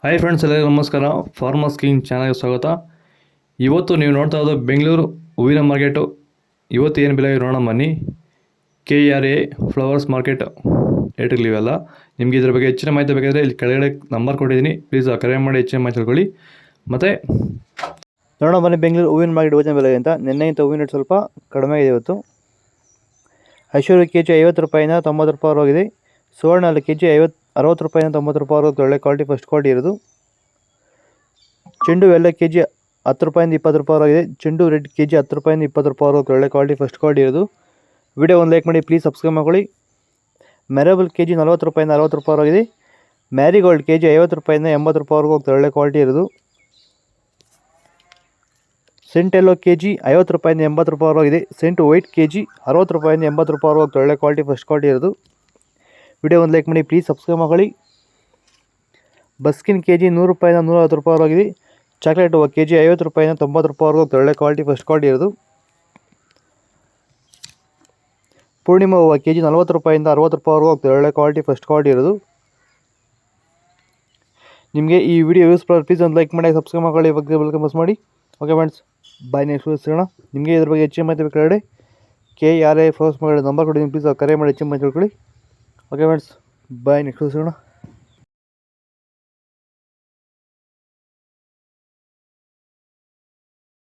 Hi friends, ಎಲ್ಲರಿಗೂ ನಮಸ್ಕಾರ. Farmers king ಚಾನಲ್ಗೆ ಸ್ವಾಗತ. ಇವತ್ತು ನೀವು ನೋಡ್ತಾ ಇರೋದು ಬೆಂಗಳೂರು ಹೂವಿನ ಮಾರ್ಕೆಟು. ಇವತ್ತು ಏನು ಬೆಲೆ ನೋಡೋಣ ಬನ್ನಿ. KRA ಫ್ಲವರ್ಸ್ ಮಾರ್ಕೆಟ್ ರೇಟ್ಗಳಿವೆಲ್ಲ. ನಿಮಗೆ ಇದ್ರ ಬಗ್ಗೆ ಹೆಚ್ಚಿನ ಮಾಹಿತಿ ಬೇಕಾದರೆ ಇಲ್ಲಿ ಕೆಳಗಡೆ ನಂಬರ್ ಕೊಟ್ಟಿದ್ದೀನಿ, ಪ್ಲೀಸ್ ಕರೆ ಮಾಡಿ ಹೆಚ್ಚಿನ ಮಾಹಿತಿ ತಿಳ್ಕೊಳ್ಳಿ. ಮತ್ತು ನೋಡೋಣ ಬನ್ನಿ ಬೆಂಗಳೂರು ಹೂವಿನ ಮಾರ್ಕೆಟ್ ಇವತ್ತಿನ ಬೆಲೆ ಅಂತ. ನಿನ್ನೆಗಿಂತ ಹೂವಿನ ರೇಟ್ ಸ್ವಲ್ಪ ಕಡಿಮೆ ಇದೆ ಇವತ್ತು. ಐಶ್ವರ್ಯ ಕೆ ಜಿ 50 ರೂಪಾಯಿಂದ 90 ರೂಪಾಯಿವರೆಗಿದೆ. ಸುವರ್ಣ ಅಲ್ಲಿ ಕೆ ಜಿ 60 ರೂಪಾಯಿಂದ 90 ರೂಪಾಯಿವರೆಗೆ ಒಳ್ಳೆ ಕ್ವಾಲಿಟಿ, ಫಸ್ಟ್ ಕ್ವಾಲಿಟಿ ಇರೋದು. ಚೆಂಡು ಎಲ್ಲ ಕೆ ಜಿ 10 ರೂಪಾಯಿಂದ 20 ರೂಪಾಯಿವರೆಗಿದೆ. ಚೆಂಡು ರೆಡ್ ಕೆ ಜಿ 10 ರೂಪಾಯಿಂದ 20 ರೂಪಾಯಿವರೆಗೆ ಒಳ್ಳೆ ಕ್ವಾಲಿಟಿ, ಫಸ್ಟ್ ಕ್ವಾಲಿಟಿ ಇರೋದು. ವಿಡಿಯೋ ಒಂದು ಲೈಕ್ ಮಾಡಿ, ಪ್ಲೀಸ್ ಸಬ್ಸ್ಕ್ರೈಬ್ ಮಾಡ್ಕೊಳ್ಳಿ. ಮೆರಬಲ್ ಕೆ ಜಿ 40 ರೂಪಾಯಿಂದ 60 ರೂಪಾಯಿವರೆಗಿದೆ. ಮ್ಯಾರಿಗೋಲ್ಡ್ ಕೆ ಜಿ 50 ರೂಪಾಯಿಂದ 80 ರೂಪಾಯಿವರೆಗೆ ಹೋಗ್ತಾರೆ, ಒಳ್ಳೆ ಕ್ವಾಲಿಟಿ ಇರೋದು. ಸೆಂಟ್ ಎಲ್ಲೋ ಕೆ ಜಿ 50 ರೂಪಾಯಿಂದ 80 ರೂಪಾಯಿವರೆಗಿದೆ. ಸೆಂಟ್ ವೈಟ್ ಕೆ ಜಿ 60 ರೂಪಾಯಿಂದ 80 ರೂಪಾಯಿವರೆಗೆ ಒಳ್ಳೆ ಕ್ವಾಲಿಟಿ, ಫಸ್ಟ್ ಕ್ವಾಲಿಟಿ ಇರೋದು. ವಿಡಿಯೋ ಒಂದು ಲೈಕ್ ಮಾಡಿ, ಪ್ಲೀಸ್ ಸಬ್ಸ್ಕ್ರೈಬ್ ಮಾಡ್ಕೊಳ್ಳಿ. ಬಸ್ಕಿನ್ ಕೆ ಜಿ 100 ರೂಪಾಯಿಂದ 150 ರೂಪಾಯಿವರೆಗಿದೆ. ಚಾಕ್ಲೇಟ್ ಹೂವು ಕೆ ಜಿ 50 ರೂಪಾಯಿಂದ 90 ರೂಪಾಯಿವರೆಗೆ ಒಳ್ಳೆ ಕ್ವಾಲಿಟಿ, ಫಸ್ಟ್ ಕ್ವಾಲಿಟಿ ಇರೋದು. ಪೂರ್ಣಿಮಾ ಹೂವು ಕೆ ಜಿ 40 ರೂಪಾಯಿಂದ 60 ರೂಪಾಯಿವರೆಗೆ ಒಳ್ಳೆ ಕ್ವಾಲಿಟಿ, ಫಸ್ಟ್ ಕ್ವಾಲಿಟಿ ಇರೋದು. ನಿಮಗೆ ಈ ವಿಡಿಯೋ ಯೂಸ್ಫುಲ್, ಪ್ಲೀಸ್ ಒಂದು ಲೈಕ್ ಮಾಡಿ, ಸಬ್ಸ್ಕ್ರೈಬ್ ಮಾಡ್ಕೊಳ್ಳಿ, ಬಗ್ಗೆ ವೆಲ್ಕಮ್ ಮಾಡಿ. ಓಕೆ ಫ್ರೆಂಡ್ಸ್, ಬಾಯ್. ನೆಕ್ಸ್ಟ್ ಸಿಗೋಣ. ನಿಮಗೆ ಇದ್ರ ಬಗ್ಗೆ ಹೆಚ್ಚಿನ ಮಾಹಿತಿ ಬೇಕಾದ್ರೆ KRA ಫ್ಲವರ್ಸ್ ಮಾರ್ಕೆಟ್ ನಂಬರ್ ಕೊಡಿ, ಪ್ಲೀಸ್ ಕರೆ ಮಾಡಿ ಹೆಚ್ಚಿನ ಮಾಹಿತಿ ತಿಳ್ಕೊಳ್ಳಿ. ಓಕೆ ಫ್ರೆಂಡ್ಸ್, ಬಾಯ್. ನೆಕ್ಸ್ಟ್ ಸಿಗೋಣ.